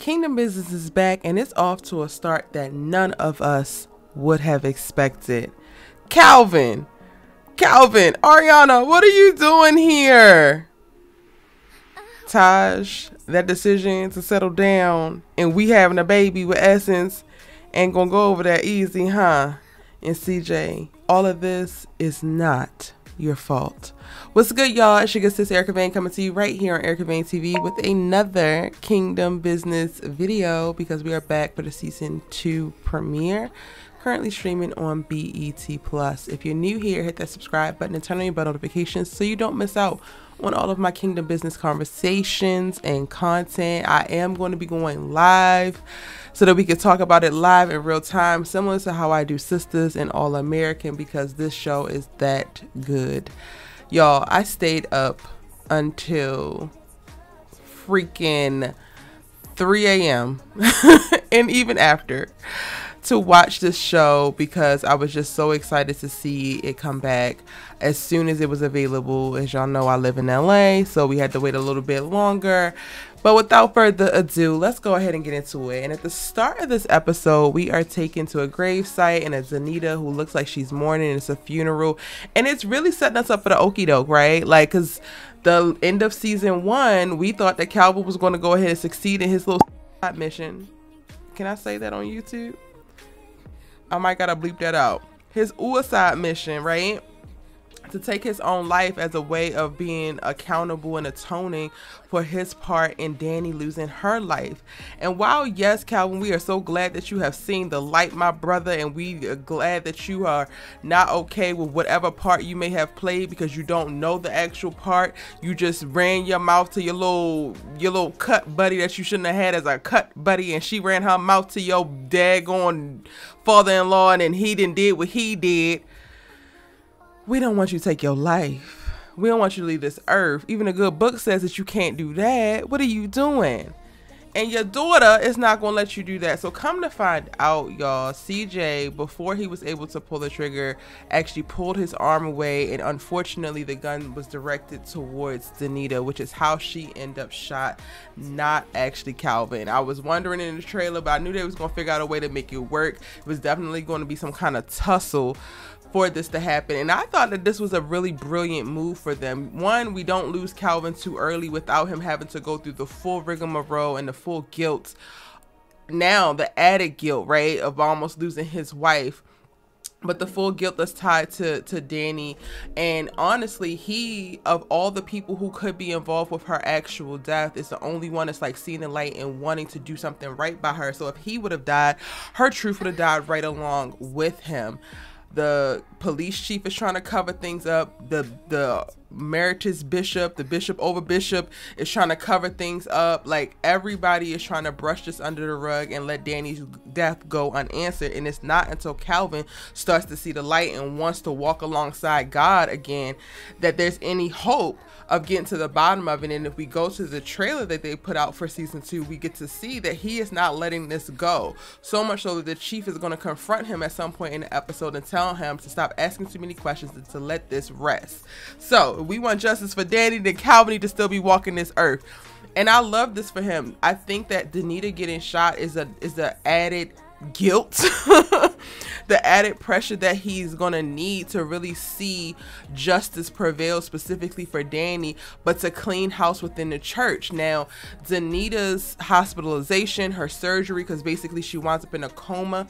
Kingdom Business is back, and it's off to a start that none of us would have expected. Calvin, Ariana, what are you doing here? Taj, that decision to settle down and we having a baby with Essence ain't gonna go over that easy, huh? And CJ, all of this is not your fault. What's good, y'all? It's your good sis Erica Vane coming to you right here on Erica Vane TV with another Kingdom Business video, because we are back for the season 2 premiere, currently streaming on BET Plus. If you're new here, hit that subscribe button and turn on your bell notifications so you don't miss out on all of my Kingdom Business conversations and content. I am going to be going live so that we can talk about it live in real time, similar to how I do Sisters and All American, because this show is that good. Y'all, I stayed up until freaking 3 a.m. and even after to watch this show because I was just so excited to see it come back as soon as it was available. As y'all know, I live in LA, so we had to wait a little bit longer. But without further ado, let's go ahead and get into it. And at the start of this episode, we are taken to a gravesite and a Denita who looks like she's mourning. It's a funeral, and it's really setting us up for the okie doke, right? Like, because the end of season 1, we thought that Calvin was going to go ahead and succeed in his little mission. Can I say that on YouTube? I might gotta bleep that out. His suicide mission, right? To take his own life as a way of being accountable and atoning for his part in Danny losing her life. And while, yes, Calvin, we are so glad that you have seen the light, my brother, and we are glad that you are not okay with whatever part you may have played because you don't know the actual part. You just ran your mouth to your little cut buddy that you shouldn't have had as a cut buddy, and she ran her mouth to your daggone father-in-law, and then he did what he did. We don't want you to take your life. We don't want you to leave this earth. Even a good book says that you can't do that. What are you doing? And your daughter is not going to let you do that. So come to find out, y'all, CJ, before he was able to pull the trigger, actually pulled his arm away. And unfortunately, the gun was directed towards Denita, which is how she ended up shot, not actually Calvin. I was wondering in the trailer, but I knew they was going to figure out a way to make it work. It was definitely going to be some kind of tussle for this to happen, and I thought that this was a really brilliant move for them. One, we don't lose Calvin too early without him having to go through the full rigmarole and the full guilt, now the added guilt, right, of almost losing his wife, but the full guilt that's tied to Danny. And honestly, he, of all the people who could be involved with her actual death, is the only one that's like seeing the light and wanting to do something right by her. So if he would have died, her truth would have died right along with him. The police chief is trying to cover things up. The emeritus bishop, the bishop over bishop, is trying to cover things up. Like, everybody is trying to brush this under the rug and let Danny's death go unanswered. And it's not until Calvin starts to see the light and wants to walk alongside God again that there's any hope of getting to the bottom of it. And if we go to the trailer that they put out for season 2, we get to see that he is not letting this go. So much so that the chief is going to confront him at some point in the episode and tell him to stop asking too many questions and to let this rest. So if we want justice for Danny, then Calvin need to still be walking this earth. And I love this for him. I think that Denita getting shot is the added guilt, the added pressure that he's gonna need to really see justice prevail, specifically for Danny, but to clean house within the church. Now, Denita's hospitalization, her surgery, because basically she winds up in a coma.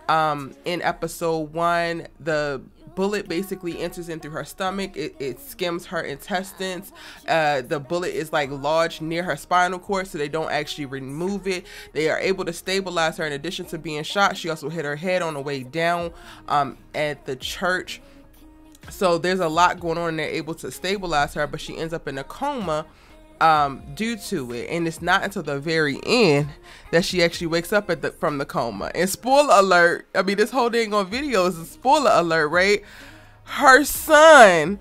In episode 1, the bullet basically enters in through her stomach. It skims her intestines. The bullet is like lodged near her spinal cord, so they don't actually remove it. They are able to stabilize her. In addition to being shot, she also hit her head on the way down at the church. So there's a lot going on, and they're able to stabilize her, but she ends up in a coma due to it. And it's not until the very end that she actually wakes up from the coma. And spoiler alert, I mean, this whole dang on video is a spoiler alert, right? Her son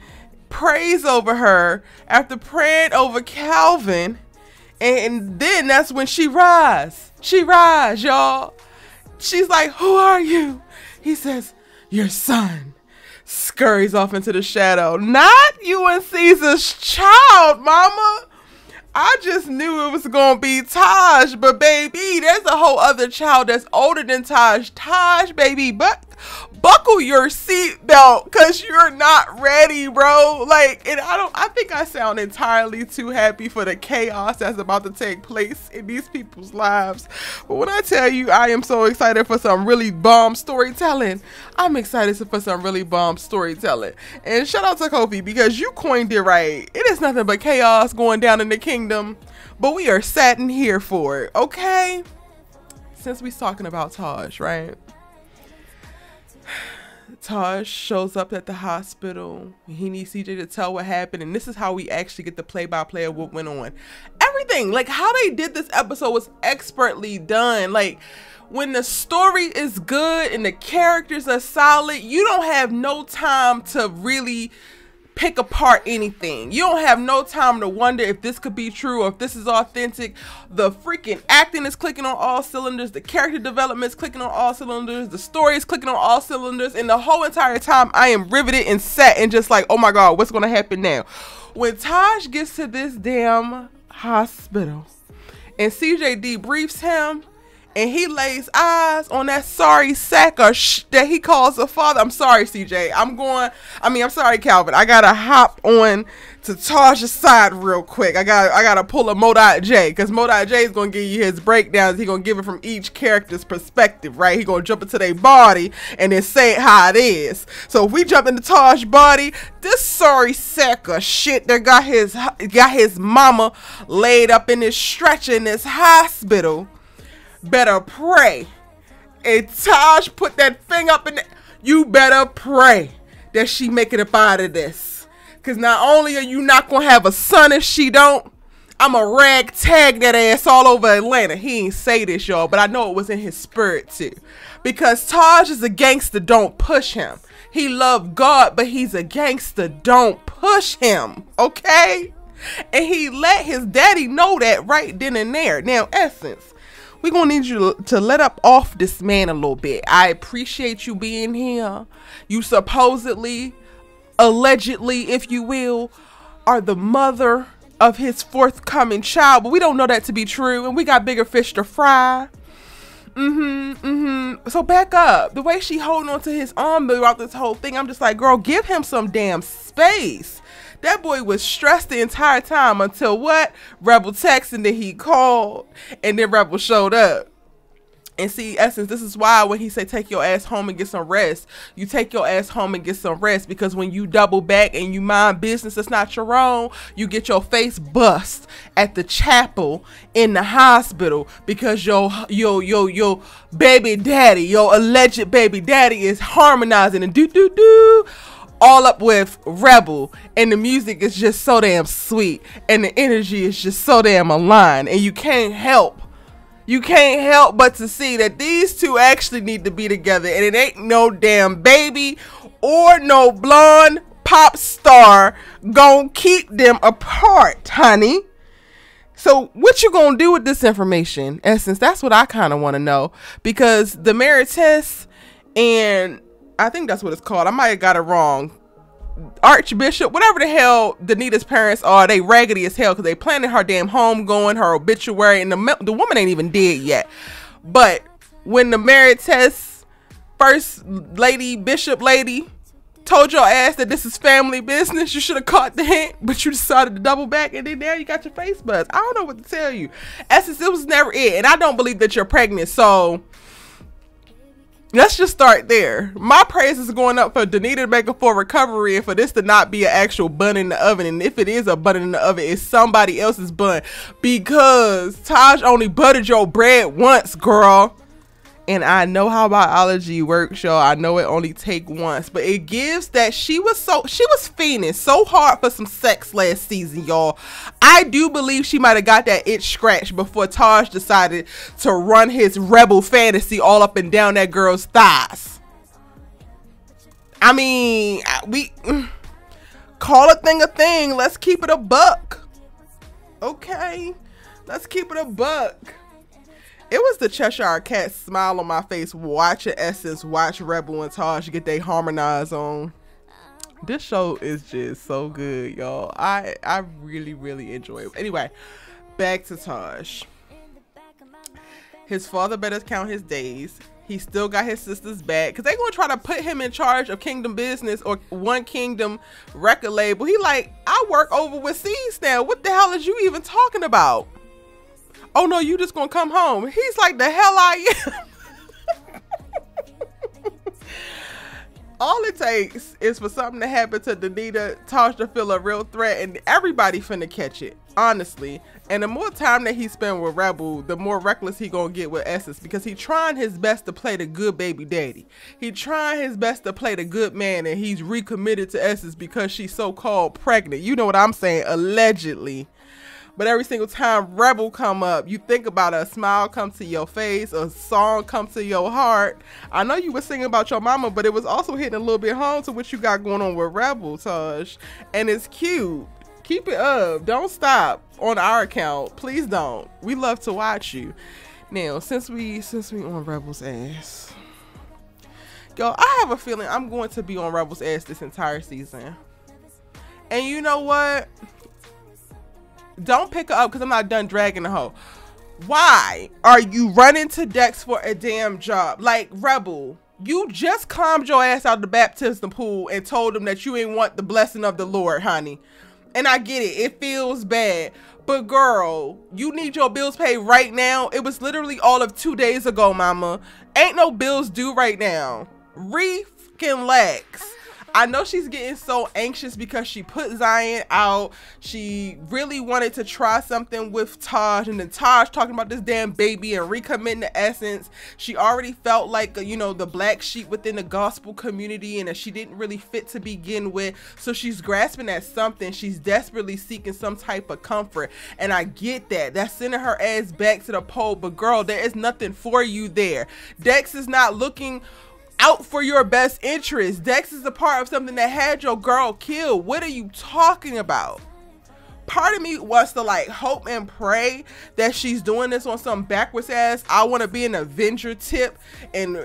prays over her after praying over Calvin, and then that's when she rise, y'all. She's like, "Who are you?" He says, "Your son." Scurries off into the shadow. Not you and Caesar's child, mama. I just knew it was gonna be Taj, but baby, there's a whole other child that's older than Taj. Taj, baby, but buckle your seatbelt, cause you're not ready, bro. Like, and I think I sound entirely too happy for the chaos that's about to take place in these people's lives. But when I tell you I am so excited for some really bomb storytelling, I'm excited for some really bomb storytelling. And shout out to Kofi, because you coined it right. It is nothing but chaos going down in the kingdom, but we are sitting here for it, okay? Since we're talking about Taj, right? Taj shows up at the hospital. He needs CJ to tell what happened, and this is how we actually get the play-by-play of what went on. Everything, like how they did this episode, was expertly done. Like, when the story is good and the characters are solid, you don't have no time to really pick apart anything. You don't have no time to wonder if this could be true or if this is authentic. The freaking acting is clicking on all cylinders. The character development is clicking on all cylinders. The story is clicking on all cylinders. And the whole entire time I am riveted and set and just like, oh my God, what's going to happen now? When Taj gets to this damn hospital and CJ debriefs him, and he lays eyes on that sorry sack of that he calls a father. I'm sorry, CJ. I'm sorry, Calvin. I gotta hop on to Taj's side real quick. I gotta pull a Modot J, because Modot J is gonna give you his breakdowns. He's gonna give it from each character's perspective, right? He's gonna jump into their body and then say it how it is. So if we jump into Taj's body, this sorry sack of shit that got his mama laid up in this stretcher in this hospital better pray. And Taj put that thing up in there. You better pray that she make it up out of this. Because not only are you not going to have a son if she don't, I'm a rag tag that ass all over Atlanta. He ain't say this, y'all, but I know it was in his spirit too. Because Taj is a gangster, don't push him. He loved God, but he's a gangster, don't push him. Okay? And he let his daddy know that right then and there. Now, Essence, we're going to need you to let up off this man a little bit. I appreciate you being here. You supposedly, allegedly, if you will, are the mother of his forthcoming child. But we don't know that to be true. And we got bigger fish to fry. So back up. The way she holding on to his arm throughout this whole thing, I'm just like, girl, give him some damn space. That boy was stressed the entire time until what? Rebel texted, and then he called, and then Rebel showed up. And see, Essence, this is why when he say take your ass home and get some rest, you take your ass home and get some rest, because when you double back and you mind business that's not your own, you get your face bust at the chapel in the hospital because your baby daddy, your alleged baby daddy, is harmonizing and do all up with Rebel, and the music is just so damn sweet and the energy is just so damn aligned, and you can't help but to see that these two actually need to be together, and it ain't no damn baby or no blonde pop star gonna keep them apart, honey. So what you gonna do with this information, Essence? That's what I kind of want to know, because the merit test, and I think that's what it's called, I might have got it wrong, Archbishop, whatever the hell Denita's parents are, they raggedy as hell because they planning her damn homegoing, her obituary, and the woman ain't even dead yet. But when the merit test first lady, bishop lady, told your ass that this is family business, you should have caught the hint, but you decided to double back, and then now you got your face buzzed. I don't know what to tell you. Essence, it was never it, and I don't believe that you're pregnant, so let's just start there. My praise is going up for Denita to make a full recovery and for this to not be an actual bun in the oven. And if it is a bun in the oven, it's somebody else's bun, because Taj only buttered your bread once, girl. And I know how biology works, y'all. I know it only take once, but it gives that she was fiending so hard for some sex last season, y'all. I do believe she might have got that itch scratched before Taj decided to run his rebel fantasy all up and down that girl's thighs. I mean, we call a thing. Let's keep it a buck. Okay, let's keep it a buck. It was the Cheshire Cat smile on my face watching Essence watch Rebel and Taj get they harmonize on. This show is just so good, y'all. I really enjoy it. Anyway, back to Taj. His father better count his days. He still got his sister's back because they gonna try to put him in charge of Kingdom Business or One Kingdom record label. He like, I work over with C's now. What the hell is you even talking about? Oh no, you just gonna come home. He's like, the hell I am. All it takes is for something to happen to Denita, Taj to feel a real threat, and everybody finna catch it, honestly. And the more time that he spend with Rebel, the more reckless he gonna get with Essence, because he trying his best to play the good baby daddy. He trying his best to play the good man, and he's recommitted to Essence because she's so-called pregnant. You know what I'm saying? Allegedly. But every single time Rebel come up, you think about a smile come to your face, a song come to your heart. I know you were singing about your mama, but it was also hitting a little bit home to what you got going on with Rebel, Taj. And it's cute. Keep it up. Don't stop on our account. Please don't. We love to watch you. Now, since we on Rebel's ass. Yo, I have a feeling I'm going to be on Rebel's ass this entire season. And you know what? Don't pick her up because I'm not done dragging the hoe. Why are you running to Dex for a damn job? Like, Rebel, you just calmed your ass out of the baptism pool and told him that you ain't want the blessing of the Lord, honey. And I get it. It feels bad. But girl, you need your bills paid right now. It was literally all of 2 days ago, mama. Ain't no bills due right now. Relax. I know she's getting so anxious because she put Zyan out. She really wanted to try something with Taj, and then Taj talking about this damn baby and recommitting to Essence. She already felt like, you know, the black sheep within the gospel community, and that she didn't really fit to begin with. So she's grasping at something. She's desperately seeking some type of comfort, and I get that. That's sending her ass back to the pole. But girl, there is nothing for you there. Dex is not looking out for your best interest. Dex is a part of something that had your girl killed. What are you talking about? Part of me wants to like hope and pray that she's doing this on some backwards ass, I want to be an Avenger tip and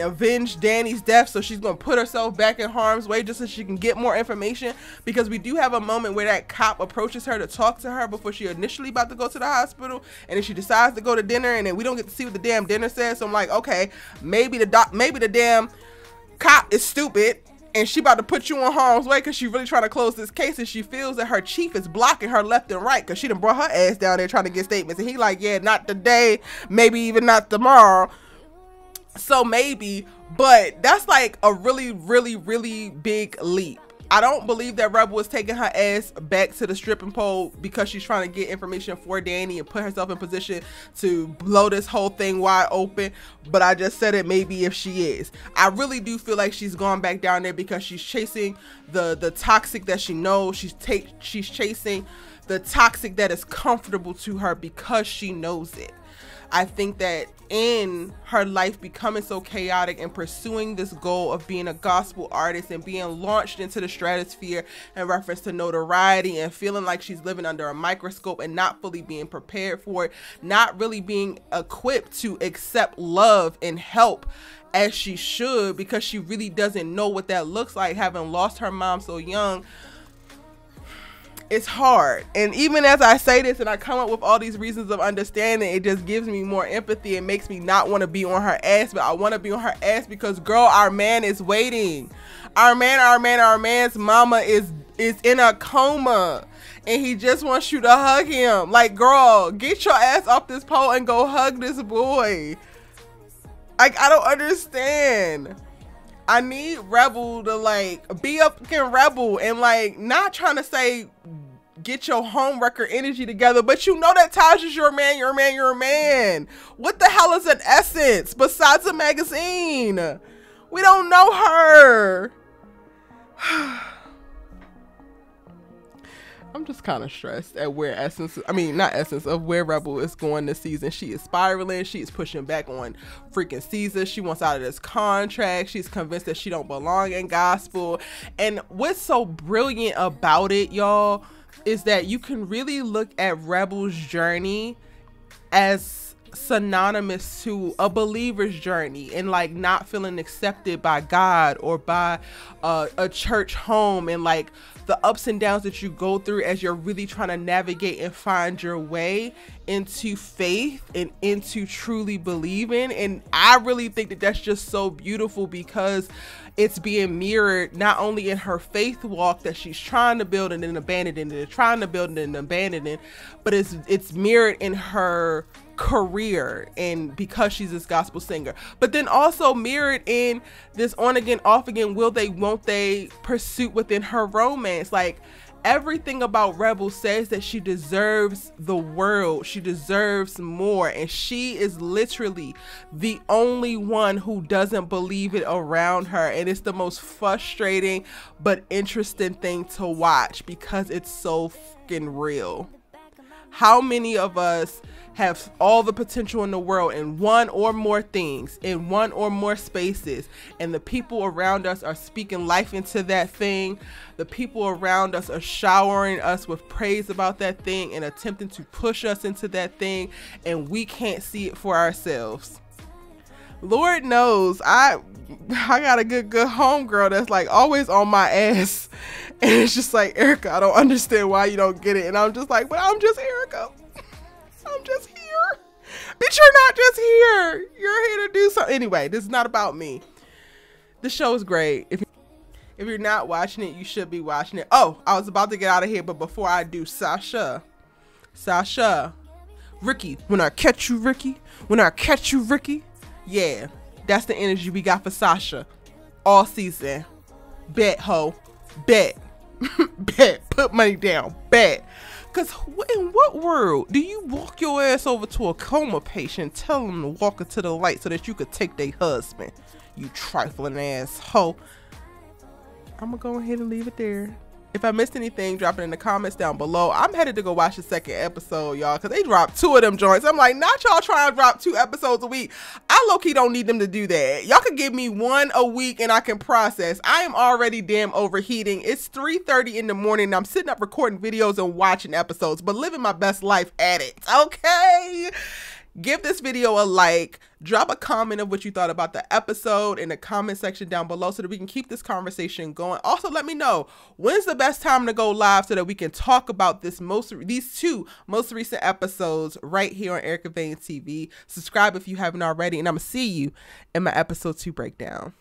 avenge Danny's death, so she's gonna put herself back in harm's way just so she can get more information. Because we do have a moment where that cop approaches her to talk to her before she initially about to go to the hospital, and then she decides to go to dinner, and then we don't get to see what the damn dinner says. So I'm like, okay, maybe the damn cop is stupid and she about to put you in harm's way because she really trying to close this case, and she feels that her chief is blocking her left and right because she done brought her ass down there trying to get statements, and he like, yeah, not today, maybe even not tomorrow. So maybe, but that's like a really, really, really big leap. I don't believe that Rebel is taking her ass back to the stripping pole because she's trying to get information for Danny and put herself in position to blow this whole thing wide open. But I just said it, maybe if she is. I really do feel like she's gone back down there because she's chasing the toxic that she knows. She's chasing the toxic that is comfortable to her because she knows it. I think that in her life becoming so chaotic and pursuing this goal of being a gospel artist and being launched into the stratosphere in reference to notoriety, and feeling like she's living under a microscope and not fully being prepared for it, not really being equipped to accept love and help as she should, because she really doesn't know what that looks like, having lost her mom so young. It's hard. And even as I say this and I come up with all these reasons of understanding, it just gives me more empathy and makes me not want to be on her ass. But I want to be on her ass because, girl, our man is waiting. Our man's mama is in a coma, and he just wants you to hug him. Like, girl, get your ass off this pole and go hug this boy. Like, I don't understand. I need Rebel to like be a fucking rebel and like not trying to say get your home record energy together, but you know that Taj is your man, your man, your man. What the hell is an Essence besides a magazine? We don't know her. I'm just kind of stressed at where of where Rebel is going this season. She is spiraling. She is pushing back on freaking Caesar. She wants out of this contract. She's convinced that she don't belong in gospel. And what's so brilliant about it, y'all, is that you can really look at Rebel's journey as synonymous to a believer's journey and like not feeling accepted by God or by a church home, and like the ups and downs that you go through as you're really trying to navigate and find your way into faith and into truly believing. And I really think that that's just so beautiful, because it's being mirrored not only in her faith walk that she's trying to build and then abandoning it, trying to build and then abandoning, but it's mirrored in her career, and because she's this gospel singer, but then also mirrored in this on again, off again, will they, won't they pursuit within her romance. Like, everything about Rebel says that she deserves the world, she deserves more, and she is literally the only one who doesn't believe it around her. And it's the most frustrating but interesting thing to watch, because it's so fucking real. How many of us have all the potential in the world in one or more things, in one or more spaces, and the people around us are speaking life into that thing? The people around us are showering us with praise about that thing and attempting to push us into that thing, and we can't see it for ourselves. Lord knows I got a good homegirl that's like always on my ass, and it's just like, Erica, I don't understand why you don't get it. And I'm just like, but I'm just Erica. I'm just here. Bitch, you're not just here. You're here to do something. Anyway, this is not about me. The show is great. If you're not watching it, you should be watching it. Oh, I was about to get out of here, but before I do, Sasha, Ricky, when I catch you, Ricky, yeah, that's the energy we got for Sasha all season. Bet, ho, bet. Bet, put money down, bet. Because in what world do you walk your ass over to a coma patient, tell them to walk into the light so that you could take their husband? You trifling ass hoe. I'm gonna go ahead and leave it there. If I missed anything, drop it in the comments down below. I'm headed to go watch the second episode, y'all, because they dropped 2 of them joints. I'm like, not y'all trying to drop 2 episodes a week. I low-key don't need them to do that. Y'all can give me 1 a week and I can process. I am already damn overheating. It's 3:30 in the morning and I'm sitting up recording videos and watching episodes, but living my best life at it, okay? Give this video a like, drop a comment of what you thought about the episode in the comment section down below so that we can keep this conversation going. Also, let me know, when's the best time to go live so that we can talk about these 2 most recent episodes right here on Erica Vane TV. Subscribe if you haven't already, and I'm gonna see you in my episode 2 breakdown.